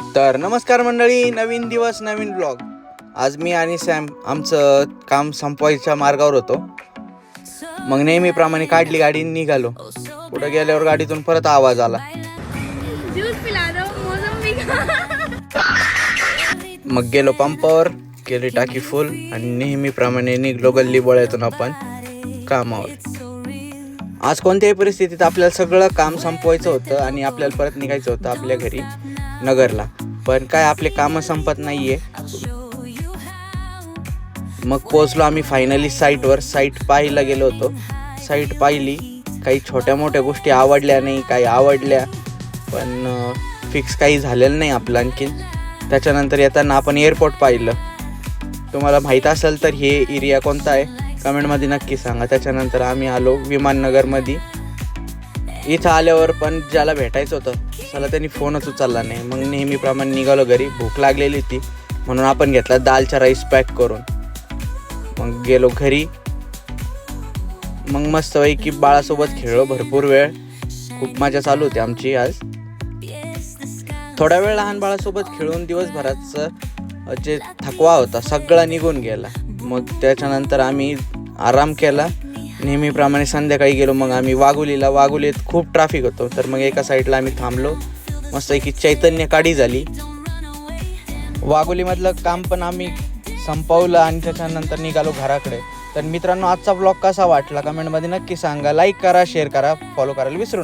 तर नमस्कार मंडळी, नवीन दिवस नवीन ब्लॉग. आज मी आणि सॅम आमचं काम संपवायच्या मार्गावर होतो. मग नेहमीप्रमाणे काढली गाडी, निघालो. पुढे गेल्यावर गाडीतून परत आवाज आला. मग गेलो पंपावर, केली टाकी फुल आणि नेहमीप्रमाणे निघलो गल्ली बोळ्यातून आपण कामावर. आज कोणत्याही परिस्थितीत आपल्याला सगळं काम संपवायचं होतं आणि आपल्याला परत निघायचं होतं आपल्या घरी नगरला. पण काय आपले कामं संपत नाहीये. मग पोहोचलो आम्ही फायनली साईटवर. साईट पाहायला गेलो होतो. साईट पाहिली, काही छोट्या मोठ्या गोष्टी आवडल्या नाही, काही आवडल्या, पण फिक्स काही झालेलं नाही आपलं आणखीन. त्याच्यानंतर येताना आपण एअरपोर्ट पाहिलं. तुम्हाला माहीत असेल तर हे एरिया कोणता आहे कमेंटमध्ये नक्की सांगा. त्याच्यानंतर आम्ही आलो विमाननगरमध्ये. इथं आल्यावर पण ज्याला भेटायचं होतं चला त्यांनी फोनच उचलला नाही. मग नेहमीप्रमाणे निघालो घरी. भूक लागलेली होती म्हणून आपण घेतला दालचा राईस पॅक करून. मग गेलो घरी. मग मस्तपैकी बाळासोबत खेळलो भरपूर वेळ. खूप मजा चालू होती आमची आज. थोडा वेळ लहान बाळासोबत खेळून दिवसभराचं जे थकवा होता सगळा निघून गेला. मग त्याच्यानंतर आम्ही आराम केला. नेहमीप्रमाणे संध्याकाळी गेलो. मग आम्ही वाघोलीत खूप ट्रॅफिक होतं, तर मग एका साईडला आम्ही थांबलो. मस्त की चैतन्य काढी झाली. वाघोलीमधलं काम पण आम्ही संपवलं आणि त्याच्यानंतर निघालो घराकडे. तर मित्रांनो, आजचा ब्लॉग कसा वाटला कमेंटमध्ये नक्की सांगा. लाईक करा, शेअर करा, फॉलो करायला विसरू नका.